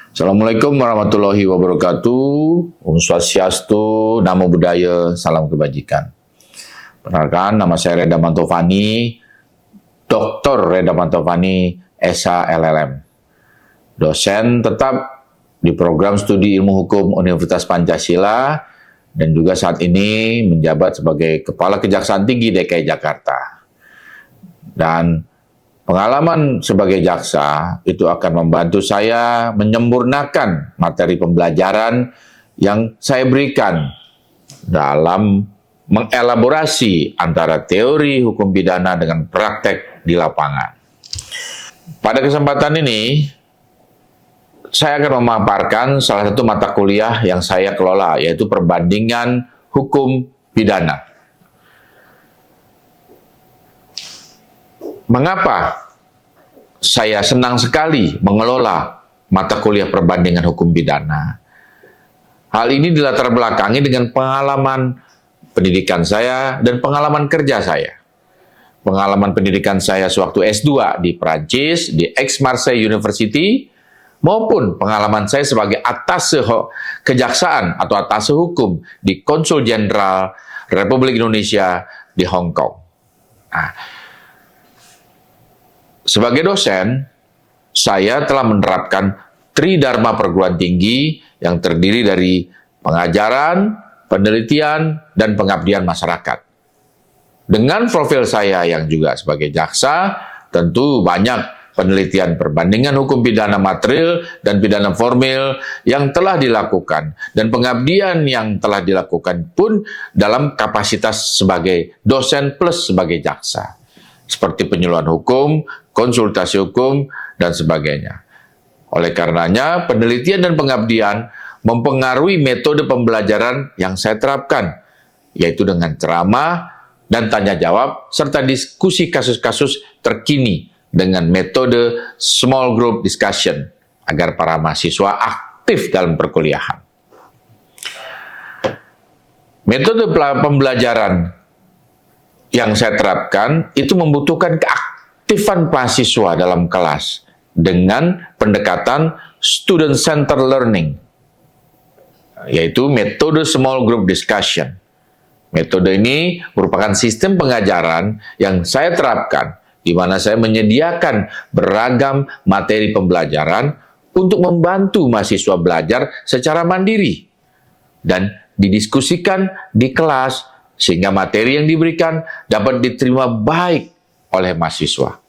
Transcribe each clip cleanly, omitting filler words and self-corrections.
Assalamualaikum warahmatullahi wabarakatuh. Om Swastiastu, Namo Buddhaya, salam kebajikan. Perkenalkan, nama saya Reda Mantovani, Dr. Reda Mantovani, SH LLM. Dosen tetap di program studi ilmu hukum Universitas Pancasila dan juga saat ini menjabat sebagai Kepala Kejaksaan Tinggi DKI Jakarta. Dan pengalaman sebagai jaksa itu akan membantu saya menyempurnakan materi pembelajaran yang saya berikan dalam mengelaborasi antara teori hukum pidana dengan praktek di lapangan. Pada kesempatan ini, saya akan memaparkan salah satu mata kuliah yang saya kelola, yaitu perbandingan hukum pidana. Mengapa saya senang sekali mengelola mata kuliah perbandingan hukum pidana? Hal ini dilatar belakangi dengan pengalaman pendidikan saya dan pengalaman kerja saya. Pengalaman pendidikan saya sewaktu S2 di Prancis, di Aix-Marseille University, maupun pengalaman saya sebagai atase kejaksaan atau atase hukum di Konsul Jenderal Republik Indonesia di Hong Kong. Nah, sebagai dosen, saya telah menerapkan Tridharma perguruan tinggi yang terdiri dari pengajaran, penelitian, dan pengabdian masyarakat. Dengan profil saya yang juga sebagai jaksa, tentu banyak penelitian perbandingan hukum pidana material dan pidana formil yang telah dilakukan, dan pengabdian yang telah dilakukan pun dalam kapasitas sebagai dosen plus sebagai jaksa, seperti penyuluhan hukum, konsultasi hukum, dan sebagainya. Oleh karenanya, penelitian dan pengabdian mempengaruhi metode pembelajaran yang saya terapkan, yaitu dengan ceramah dan tanya jawab, serta diskusi kasus-kasus terkini dengan metode small group discussion, agar para mahasiswa aktif dalam perkuliahan. Metode pembelajaran yang saya terapkan itu membutuhkan keaktifan mahasiswa dalam kelas dengan pendekatan student-centered learning, yaitu metode small group discussion. Metode ini merupakan sistem pengajaran yang saya terapkan, di mana saya menyediakan beragam materi pembelajaran untuk membantu mahasiswa belajar secara mandiri dan didiskusikan di kelas, sehingga materi yang diberikan dapat diterima baik oleh mahasiswa.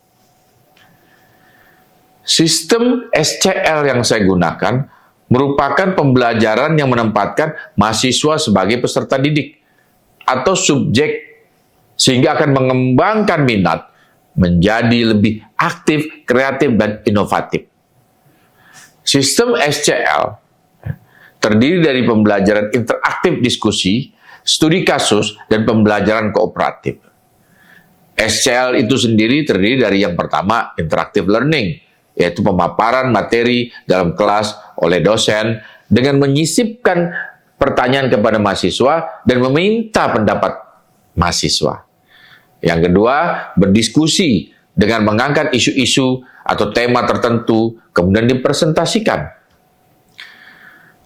Sistem SCL yang saya gunakan merupakan pembelajaran yang menempatkan mahasiswa sebagai peserta didik atau subjek, sehingga akan mengembangkan minat menjadi lebih aktif, kreatif, dan inovatif. Sistem SCL terdiri dari pembelajaran interaktif diskusi, studi kasus, dan pembelajaran kooperatif. SCL itu sendiri terdiri dari yang pertama, interactive learning, yaitu pemaparan materi dalam kelas oleh dosen dengan menyisipkan pertanyaan kepada mahasiswa dan meminta pendapat mahasiswa. Yang kedua, berdiskusi dengan mengangkat isu-isu atau tema tertentu, kemudian dipresentasikan.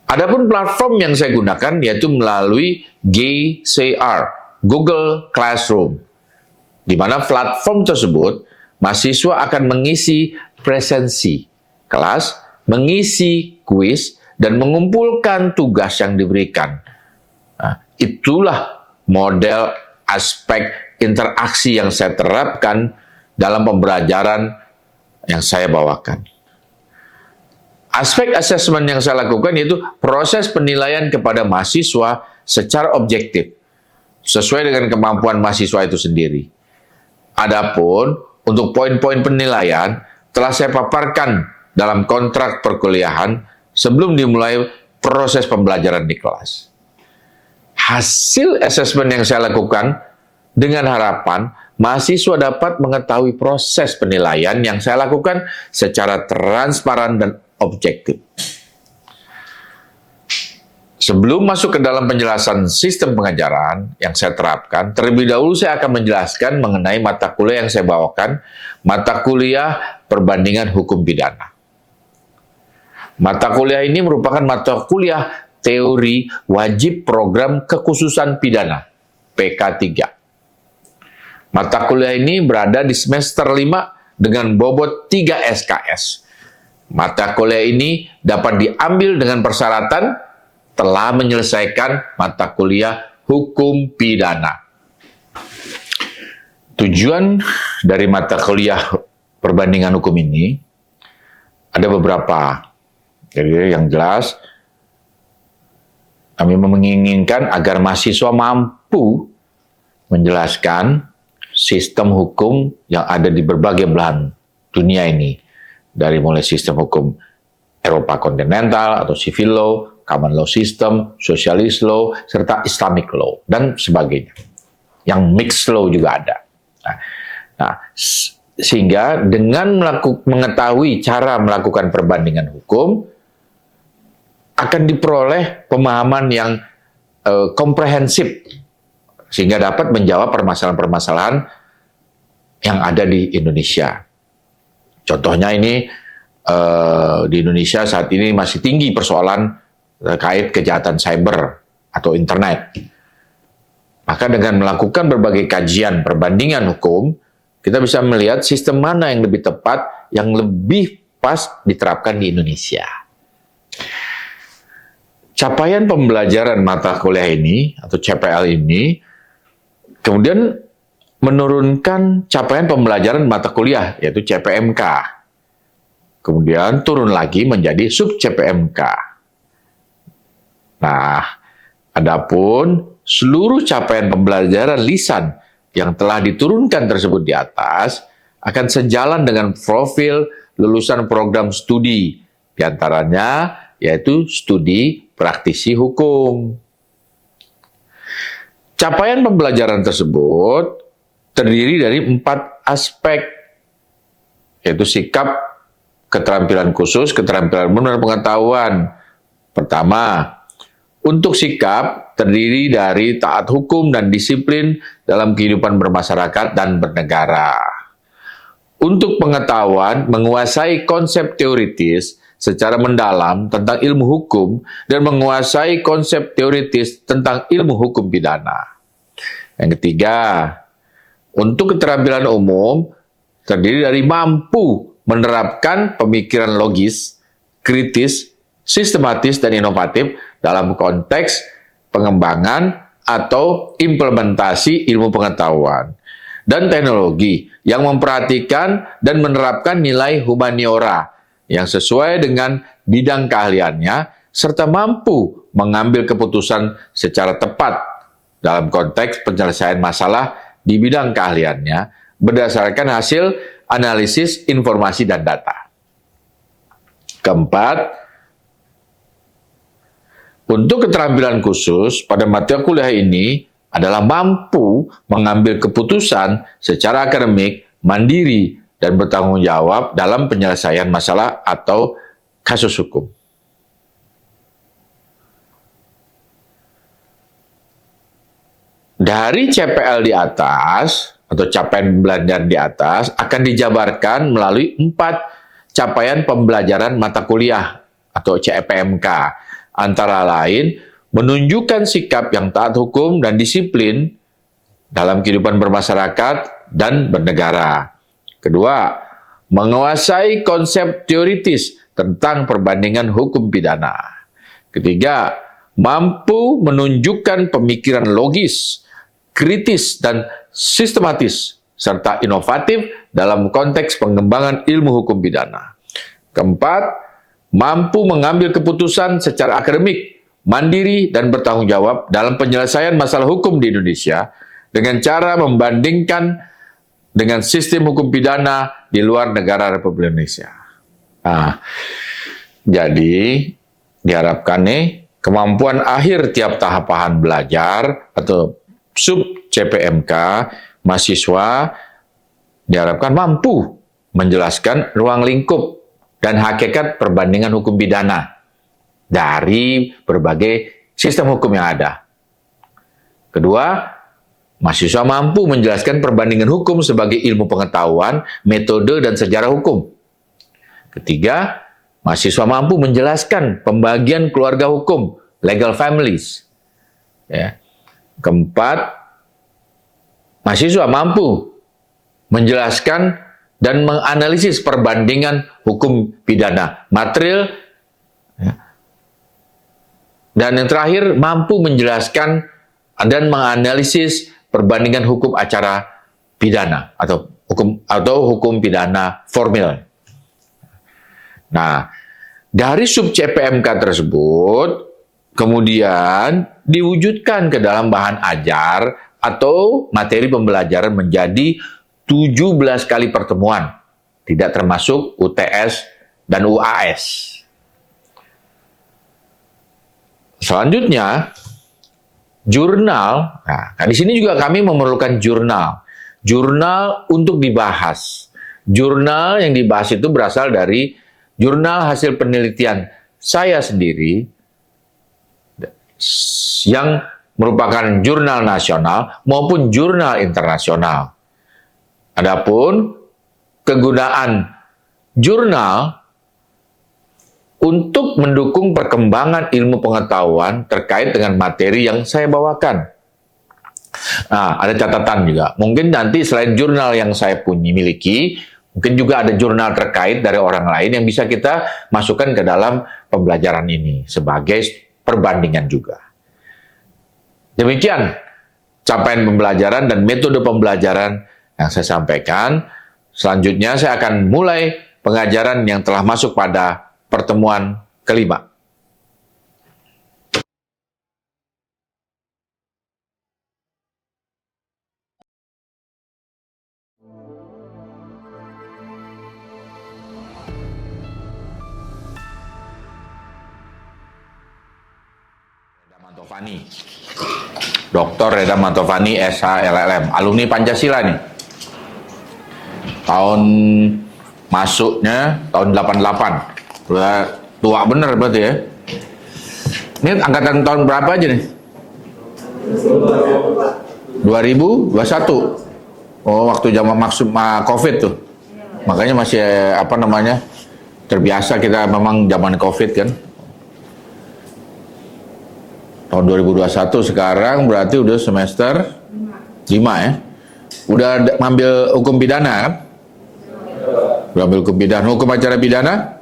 Adapun platform yang saya gunakan yaitu melalui GCR, Google Classroom, di mana platform tersebut mahasiswa akan mengisi presensi kelas, mengisi kuis, dan mengumpulkan tugas yang diberikan. Nah, itulah model aspek interaksi yang saya terapkan dalam pembelajaran yang saya bawakan. Aspek asesmen yang saya lakukan yaitu proses penilaian kepada mahasiswa secara objektif, sesuai dengan kemampuan mahasiswa itu sendiri. Adapun untuk poin-poin penilaian telah saya paparkan dalam kontrak perkuliahan sebelum dimulai proses pembelajaran di kelas. Hasil asesmen yang saya lakukan dengan harapan mahasiswa dapat mengetahui proses penilaian yang saya lakukan secara transparan dan objektif. Sebelum masuk ke dalam penjelasan sistem pengajaran yang saya terapkan, terlebih dahulu saya akan menjelaskan mengenai mata kuliah yang saya bawakan, mata kuliah perbandingan hukum pidana. Mata kuliah ini merupakan mata kuliah teori wajib program kekhususan pidana, PK3. Mata kuliah ini berada di semester 5 dengan bobot 3 SKS. Mata kuliah ini dapat diambil dengan persyaratan telah menyelesaikan mata kuliah hukum pidana. Tujuan dari mata kuliah perbandingan hukum ini ada beberapa. Jadi yang jelas, kami menginginkan agar mahasiswa mampu menjelaskan sistem hukum yang ada di berbagai belahan dunia ini. Dari mulai sistem hukum Eropa kontinental atau civil law, common law system, socialist law, serta Islamic law, dan sebagainya. Yang mixed law juga ada. Sehingga dengan mengetahui cara melakukan perbandingan hukum, akan diperoleh pemahaman yang komprehensif, sehingga dapat menjawab permasalahan-permasalahan yang ada di Indonesia. Contohnya ini, di Indonesia saat ini masih tinggi persoalan terkait kejahatan cyber atau internet. Maka dengan melakukan berbagai kajian perbandingan hukum, kita bisa melihat sistem mana yang lebih tepat, yang lebih pas diterapkan di Indonesia. Capaian pembelajaran mata kuliah ini, atau CPL ini, kemudian menurunkan capaian pembelajaran mata kuliah, yaitu CPMK. Kemudian turun lagi menjadi sub CPMK. Nah, adapun seluruh capaian pembelajaran lisan yang telah diturunkan tersebut di atas akan sejalan dengan profil lulusan program studi, diantaranya yaitu studi praktisi hukum. Capaian pembelajaran tersebut terdiri dari 4 aspek, yaitu sikap, keterampilan khusus, keterampilan umum, dan pengetahuan. Pertama, untuk sikap terdiri dari taat hukum dan disiplin dalam kehidupan bermasyarakat dan bernegara. Untuk pengetahuan, menguasai konsep teoritis secara mendalam tentang ilmu hukum dan menguasai konsep teoritis tentang ilmu hukum pidana. Yang ketiga, untuk keterampilan umum terdiri dari mampu menerapkan pemikiran logis, kritis, sistematis, dan inovatif dalam konteks pengembangan atau implementasi ilmu pengetahuan dan teknologi yang memperhatikan dan menerapkan nilai humaniora yang sesuai dengan bidang keahliannya serta mampu mengambil keputusan secara tepat dalam konteks penyelesaian masalah di bidang keahliannya berdasarkan hasil analisis informasi dan data. Keempat, untuk keterampilan khusus pada mata kuliah ini adalah mampu mengambil keputusan secara akademik, mandiri, dan bertanggung jawab dalam penyelesaian masalah atau kasus hukum. dari CPL di atas atau capaian pembelajaran di atas akan dijabarkan melalui 4 capaian pembelajaran mata kuliah atau CPMK. Antara lain, menunjukkan sikap yang taat hukum dan disiplin dalam kehidupan bermasyarakat dan bernegara. Kedua, menguasai konsep teoritis tentang perbandingan hukum pidana. Ketiga, mampu menunjukkan pemikiran logis, kritis, dan sistematis, serta inovatif dalam konteks pengembangan ilmu hukum pidana. Keempat, mampu mengambil keputusan secara akademik, mandiri, dan bertanggung jawab dalam penyelesaian masalah hukum di Indonesia dengan cara membandingkan dengan sistem hukum pidana di luar negara Republik Indonesia. Nah, jadi diharapkan nih kemampuan akhir tiap tahapan belajar atau sub CPMK mahasiswa diharapkan mampu menjelaskan ruang lingkup dan hakikat perbandingan hukum pidana dari berbagai sistem hukum yang ada. Kedua, mahasiswa mampu menjelaskan perbandingan hukum sebagai ilmu pengetahuan, metode, dan sejarah hukum. Ketiga, mahasiswa mampu menjelaskan pembagian keluarga hukum, legal families. Ya. Keempat, mahasiswa mampu menjelaskan dan menganalisis perbandingan hukum pidana material. Ya. Dan yang terakhir, mampu menjelaskan dan menganalisis perbandingan hukum acara pidana atau hukum pidana formil. Nah, dari sub CPMK tersebut kemudian diwujudkan ke dalam bahan ajar atau materi pembelajaran menjadi 17 kali pertemuan, tidak termasuk UTS dan UAS. Selanjutnya, jurnal. Nah, di sini juga kami memerlukan jurnal. Jurnal untuk dibahas. Jurnal yang dibahas itu berasal dari jurnal hasil penelitian saya sendiri yang merupakan jurnal nasional maupun jurnal internasional. Adapun kegunaan jurnal untuk mendukung perkembangan ilmu pengetahuan terkait dengan materi yang saya bawakan. Nah, ada catatan juga. Mungkin nanti selain jurnal yang saya miliki, mungkin juga ada jurnal terkait dari orang lain yang bisa kita masukkan ke dalam pembelajaran ini sebagai perbandingan juga. Demikian capaian pembelajaran dan metode pembelajaran yang saya sampaikan. Selanjutnya saya akan mulai pengajaran yang telah masuk pada pertemuan kelima. Reda Mantovani, Dr. Reda Mantovani, SH LLM, alumni Pancasila nih. Tahun masuknya tahun 88. Udah tua bener berarti ya. Ini angkatan tahun berapa aja nih? 2021. Oh, waktu zaman COVID tuh. Makanya masih terbiasa kita memang zaman COVID kan. Tahun 2021 sekarang berarti udah semester 5 ya. Udah ngambil hukum pidana kan? Udah ambil hukum pidana, hukum acara pidana?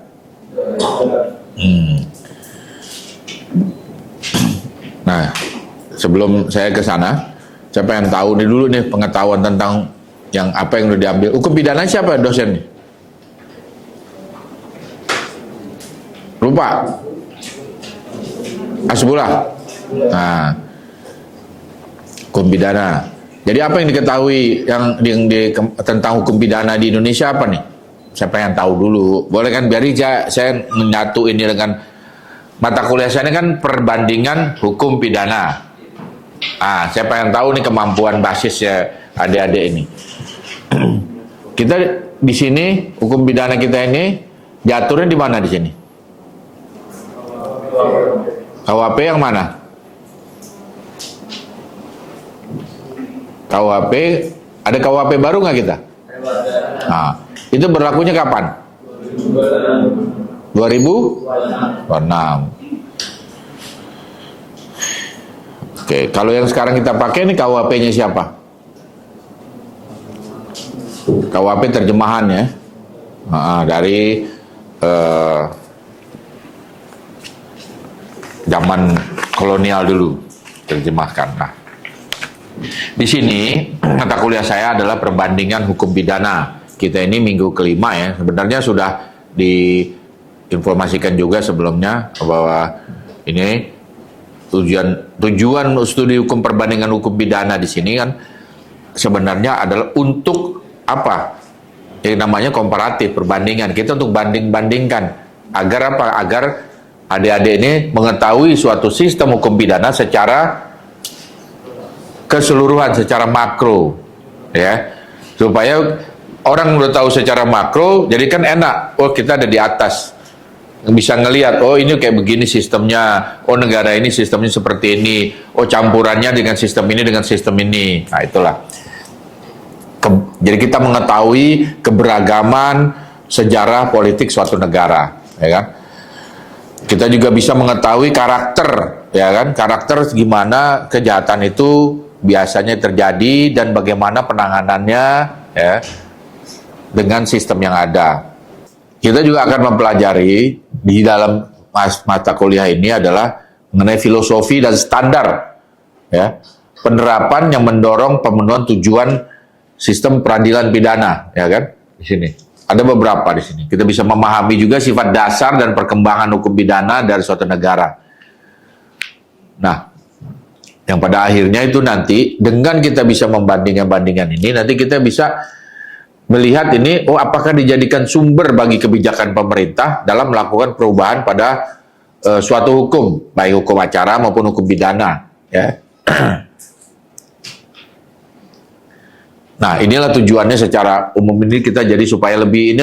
Nah, sebelum saya ke sana, saya pengen tahu nih dulu nih pengetahuan tentang yang apa yang udah diambil. Hukum pidana siapa dosen nih? Lupa. Asbullah. Nah, hukum pidana. Jadi apa yang diketahui tentang hukum pidana di Indonesia apa nih? Saya pengen tahu dulu. Boleh kan, biar saya menyatu ini dengan mata kuliah saya ini kan perbandingan hukum pidana. Saya pengen tahu nih kemampuan basisnya adik-adik ini. Kita di sini hukum pidana kita ini diaturnya di mana di sini? KUHP yang mana? KUHP, ada KUHP baru nggak kita? Nah, itu berlakunya kapan? 2006. Oke, kalau yang sekarang kita pakai ini KUHP-nya siapa? KUHP terjemahan ya, dari zaman kolonial dulu terjemahkan. Nah, di sini mata kuliah saya adalah perbandingan hukum pidana. Kita ini minggu kelima ya. Sebenarnya sudah diinformasikan juga sebelumnya bahwa ini tujuan studi hukum perbandingan hukum pidana di sini kan sebenarnya adalah untuk apa? Yang namanya komparatif, perbandingan. Kita untuk banding-bandingkan agar apa? Agar adik-adik ini mengetahui suatu sistem hukum pidana secara keseluruhan, secara makro, ya, supaya orang udah tahu secara makro, jadi kan enak. Oh, kita ada di atas, bisa ngelihat. Oh, ini kayak begini sistemnya. Oh, negara ini sistemnya seperti ini. Oh, campurannya dengan sistem ini dengan sistem ini. Nah, itulah. Jadi kita mengetahui keberagaman sejarah politik suatu negara, ya kan? Kita juga bisa mengetahui karakter, ya kan? Karakter gimana kejahatan itu biasanya terjadi dan bagaimana penanganannya, ya, dengan sistem yang ada. Kita juga akan mempelajari di dalam mata kuliah ini adalah mengenai filosofi dan standar, ya, penerapan yang mendorong pemenuhan tujuan sistem peradilan pidana, ya kan? Di sini ada beberapa di sini. Kita bisa memahami juga sifat dasar dan perkembangan hukum pidana dari suatu negara. Nah, yang pada akhirnya itu nanti dengan kita bisa membandingkan ini, nanti kita bisa melihat ini, oh, apakah dijadikan sumber bagi kebijakan pemerintah dalam melakukan perubahan pada suatu hukum, baik hukum acara maupun hukum pidana, ya. Nah, inilah tujuannya secara umum ini kita jadi supaya lebih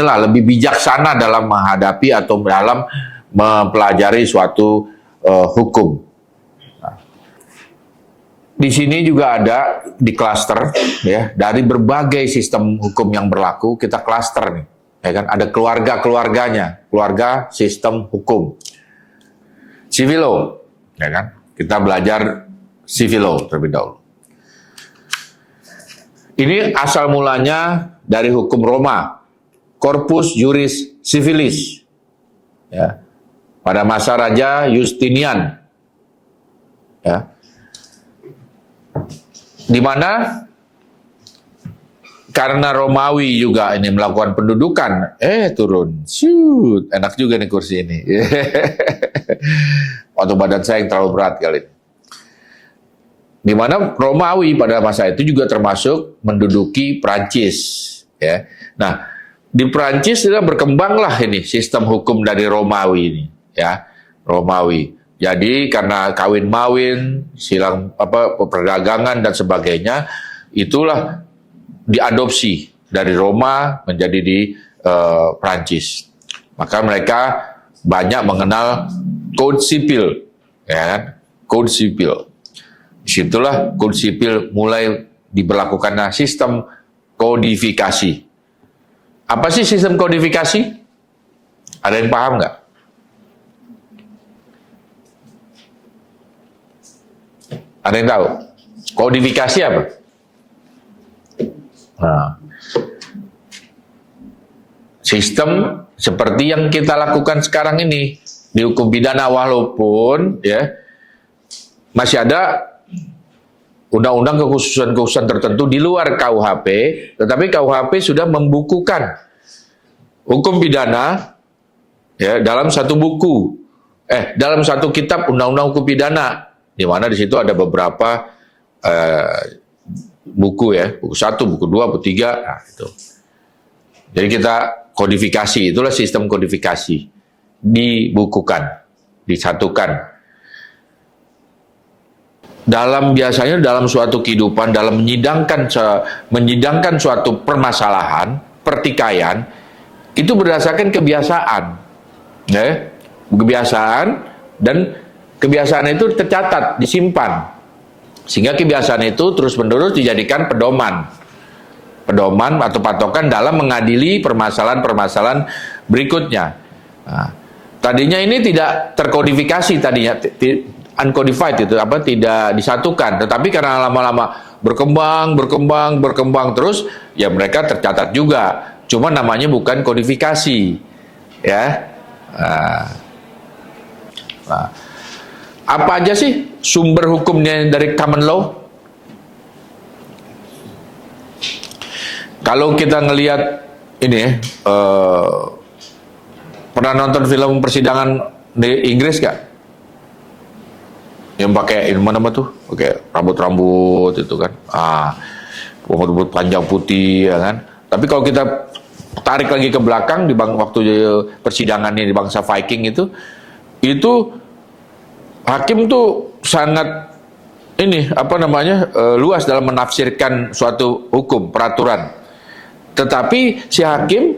bijaksana dalam menghadapi atau dalam mempelajari suatu hukum. Nah, di sini juga ada di klaster, ya, dari berbagai sistem hukum yang berlaku kita klaster nih, ya kan? Ada keluarga-keluarganya, keluarga sistem hukum. Civil law, ya kan? Kita belajar civil law terlebih dahulu. Ini asal mulanya dari hukum Roma, Corpus Juris Civilis, ya, pada masa Raja Justinian, ya, di mana karena Romawi juga ini melakukan pendudukan, turun, shoot, enak juga nih kursi ini, waktu badan saya yang terlalu berat kali ini. Di mana Romawi pada masa itu juga termasuk menduduki Prancis, ya. Nah, di Prancis sudah berkembanglah ini sistem hukum dari Romawi ini, ya, Romawi. Jadi karena kawin-mawin, silang perdagangan dan sebagainya, itulah diadopsi dari Roma menjadi di Prancis. Maka mereka banyak mengenal code sipil, ya kan? Code sipil. Disitulah kode sipil mulai diberlakukan sistem kodifikasi. Apa sih sistem kodifikasi? Ada yang paham nggak? Ada yang tahu? Kodifikasi apa? Nah, sistem seperti yang kita lakukan sekarang ini di hukum pidana, walaupun ya masih ada undang-undang kekhususan-kekhususan tertentu di luar KUHP, tetapi KUHP sudah membukukan hukum pidana, ya, dalam satu buku, dalam satu kitab undang-undang hukum pidana, di mana di situ ada beberapa buku, ya, buku 1, buku 2, buku 3, nah itu. Jadi kita kodifikasi, itulah sistem kodifikasi, dibukukan, disatukan. Biasanya dalam suatu kehidupan, dalam menyidangkan suatu permasalahan, pertikaian, itu berdasarkan kebiasaan, ya, kebiasaan, dan kebiasaan itu tercatat, disimpan. Sehingga kebiasaan itu terus-menerus dijadikan pedoman atau patokan dalam mengadili permasalahan-permasalahan berikutnya. Nah, tadinya ini tidak terkodifikasi, tadinya uncodified itu tidak disatukan, tetapi karena lama-lama berkembang terus, ya mereka tercatat juga. Cuma namanya bukan kodifikasi, ya. Nah, apa aja sih sumber hukumnya dari common law? Kalau kita ngelihat ini, pernah nonton film persidangan di Inggris gak? Yang pakai mana tuh? Pakai rambut-rambut itu kan? Rambut panjang putih, ya kan? Tapi kalau kita tarik lagi ke belakang di waktu persidangannya di bangsa Viking itu hakim tuh sangat luas dalam menafsirkan suatu hukum, peraturan. Tetapi si hakim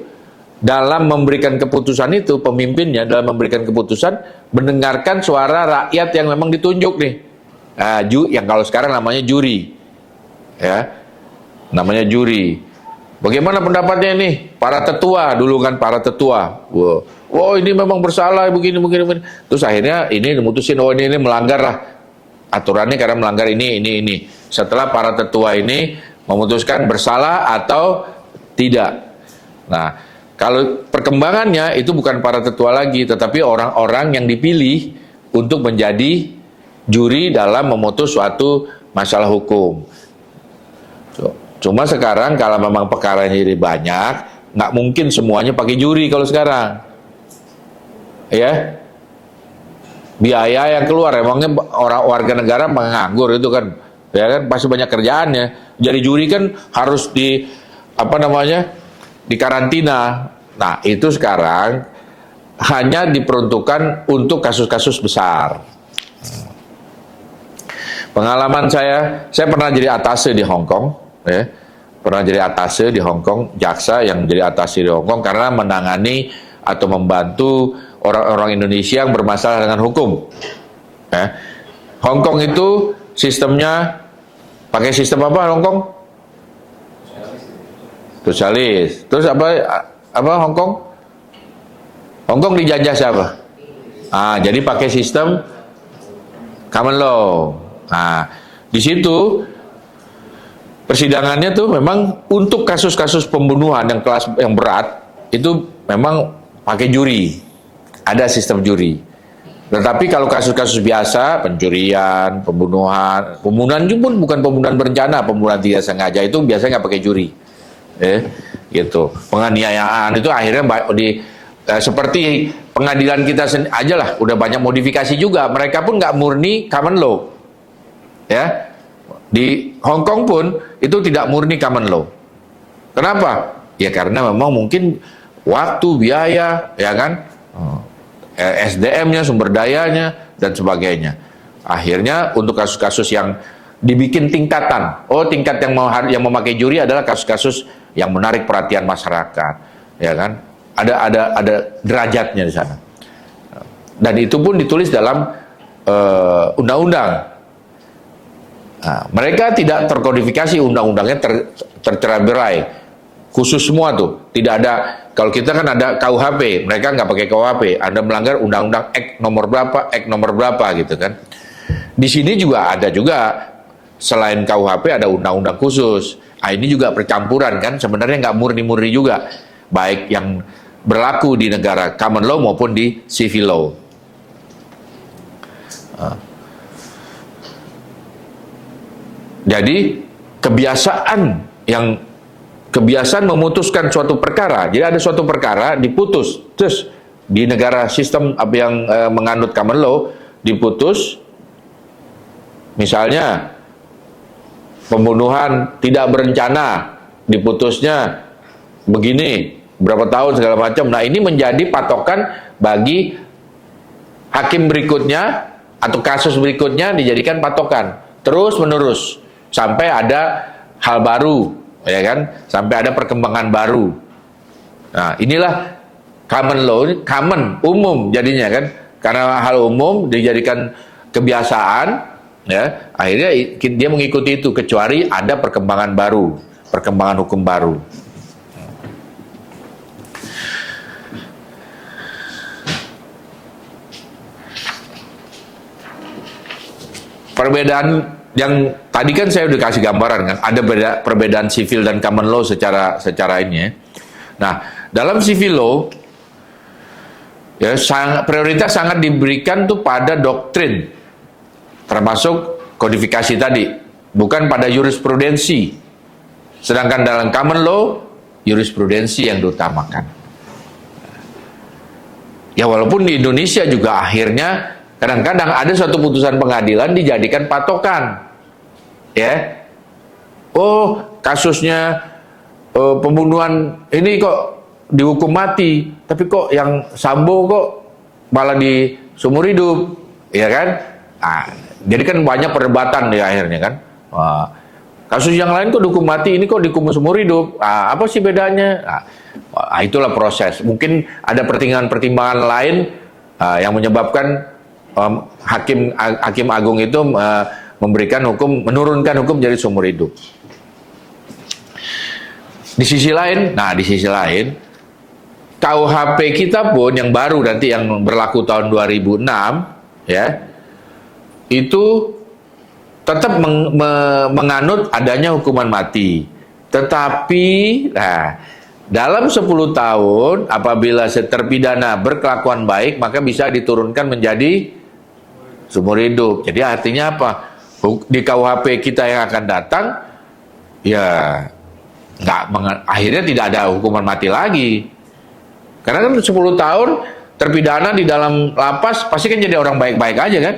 dalam memberikan keputusan itu, pemimpinnya dalam memberikan keputusan mendengarkan suara rakyat yang memang ditunjuk nih. Yang kalau sekarang namanya juri. Ya. Namanya juri. Bagaimana pendapatnya nih? Para tetua dulu kan, para tetua. Wow, ini memang bersalah begini. Terus akhirnya ini memutusin, ini melanggar lah aturannya karena melanggar ini. Setelah para tetua ini memutuskan bersalah atau tidak. Nah, kalau perkembangannya itu bukan para tetua lagi, tetapi orang-orang yang dipilih untuk menjadi juri dalam memutus suatu masalah hukum. Cuma sekarang kalau memang perkaranya jadi banyak, nggak mungkin semuanya pakai juri kalau sekarang. Ya, biaya yang keluar, emangnya orang warga negara menganggur itu kan, ya kan pasti banyak kerjaannya. Jadi juri kan harus di karantina. Nah, itu sekarang hanya diperuntukkan untuk kasus-kasus besar. Pengalaman saya pernah jadi atase di Hong Kong, ya. Pernah jadi atase di Hong Kong, jaksa yang jadi atase di Hong Kong karena menangani atau membantu orang-orang Indonesia yang bermasalah dengan hukum. Ya. Hong Kong itu sistemnya pakai sistem apa Hong Kong? Sosialis. Terus apa Hong Kong? Hong Kong dijajah siapa? Jadi pakai sistem common law. Nah, di situ persidangannya tuh memang untuk kasus-kasus pembunuhan yang berat itu memang pakai juri. Ada sistem juri. Tetapi kalau kasus-kasus biasa, pencurian, pembunuhan pun bukan pembunuhan berencana, pembunuhan tidak sengaja, itu biasanya nggak pakai juri. Gitu. Penganiayaan itu akhirnya seperti pengadilan kita aja lah, udah banyak modifikasi juga. Mereka pun nggak murni common law. Ya. Di Hong Kong pun itu tidak murni common law. Kenapa? Ya karena memang mungkin waktu, biaya, ya kan? SDM-nya, sumber dayanya, dan sebagainya. Akhirnya untuk kasus-kasus yang dibikin tingkatan. Tingkat yang memakai juri adalah kasus-kasus yang menarik perhatian masyarakat, ya kan? Ada derajatnya di sana. Dan itu pun ditulis dalam undang-undang. Mereka tidak terkodifikasi, undang-undangnya tercerai-berai, khusus semua tuh. Tidak ada. Kalau kita kan ada KUHP, mereka nggak pakai KUHP. Anda melanggar undang-undang Act nomor berapa gitu kan. Di sini juga ada selain KUHP ada undang-undang khusus. Ini juga percampuran kan, sebenarnya nggak murni-murni juga, baik yang berlaku di negara common law maupun di civil law. Jadi kebiasaan memutuskan suatu perkara. Jadi ada suatu perkara diputus, terus di negara sistem yang menganut common law diputus, misalnya pembunuhan tidak berencana, diputusnya begini, berapa tahun segala macam. Nah, ini menjadi patokan bagi hakim berikutnya atau kasus berikutnya, dijadikan patokan terus menerus sampai ada hal baru, ya kan, sampai ada perkembangan baru. Nah, inilah common law, umum jadinya kan, karena hal umum dijadikan kebiasaan, Ya, akhirnya dia mengikuti itu kecuali ada perkembangan baru, perkembangan hukum baru. Perbedaan yang tadi kan saya udah kasih gambaran kan, ada perbedaan civil dan common law secara ini ya. Nah, dalam civil law ya prioritas sangat diberikan tuh pada doktrin, termasuk kodifikasi tadi, bukan pada jurisprudensi. Sedangkan dalam common law jurisprudensi yang diutamakan. Ya walaupun di Indonesia juga akhirnya kadang-kadang ada suatu putusan pengadilan dijadikan patokan, ya. Oh, kasusnya pembunuhan ini kok dihukum mati, tapi kok yang Sambo kok malah di seumur hidup, ya kan? Nah, jadi kan banyak perdebatan di akhirnya kan. Wah, kasus yang lain kok dihukum mati, ini kok dihukum seumur hidup. Nah, apa sih bedanya? Nah, itulah proses. Mungkin ada pertimbangan-pertimbangan lain yang menyebabkan hakim agung itu memberikan hukum, menurunkan hukum jadi seumur hidup. Di sisi lain, KUHP kita pun yang baru nanti yang berlaku tahun 2006 ya, itu tetap menganut adanya hukuman mati. Tetapi dalam 10 tahun apabila terpidana berkelakuan baik maka bisa diturunkan menjadi seumur hidup. Jadi artinya apa? Di KUHP kita yang akan datang ya akhirnya tidak ada hukuman mati lagi. Karena kan 10 tahun terpidana di dalam lapas pasti kan jadi orang baik-baik aja kan?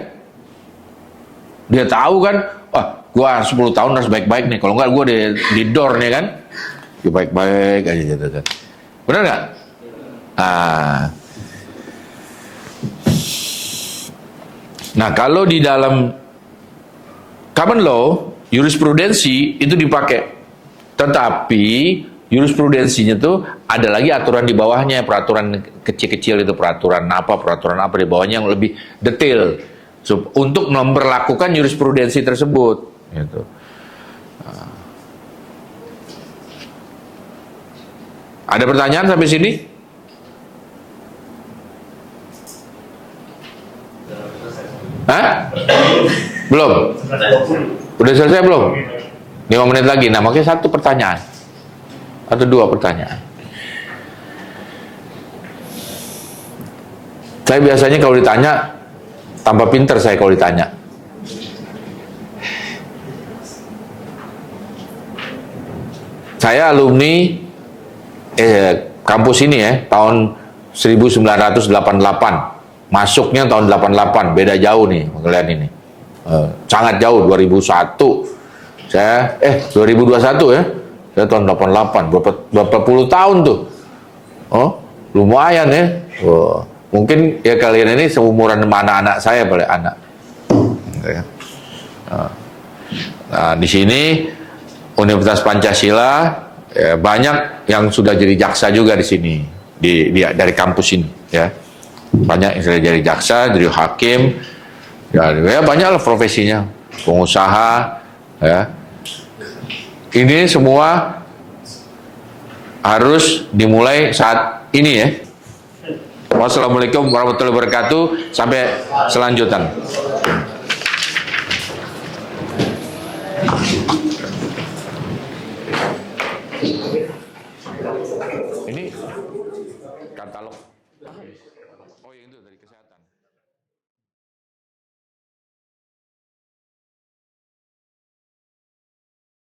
Dia tahu kan, wah gua 10 tahun harus baik-baik nih, kalau enggak gua di door nih kan. Ya baik-baik aja gitu kan. Benar nggak? Nah, kalau di dalam common law, jurisprudensi itu dipakai. Tetapi jurisprudensinya tuh ada lagi aturan di bawahnya, peraturan kecil-kecil itu peraturan apa di bawahnya yang lebih detail untuk memperlakukan jurisprudensi tersebut gitu. Ada pertanyaan sampai sini? Hah? Belum? Udah selesai belum? 5 menit lagi. Nah, makanya 1 pertanyaan atau 2 pertanyaan. Saya biasanya kalau ditanya tambah pinter saya kalau ditanya. Saya alumni kampus ini ya, tahun 1988. Masuknya tahun 88, beda jauh nih kalian ini. Sangat jauh, 2001. Saya 2021 ya. Saya tahun 88, berapa puluh tahun tuh. Oh, lumayan ya. Oh, mungkin ya kalian ini seumuran sama anak-anak saya, boleh anak. Nah, di sini Universitas Pancasila ya, banyak yang sudah jadi jaksa juga di sini, dari kampus ini ya. Banyak yang sudah jadi jaksa, jadi hakim, ya banyaklah profesinya, pengusaha, ya. Ini semua harus dimulai saat ini ya. Wassalamualaikum warahmatullahi wabarakatuh. Sampai selanjutnya. Ini katalog. Oh, yang itu dari kesehatan.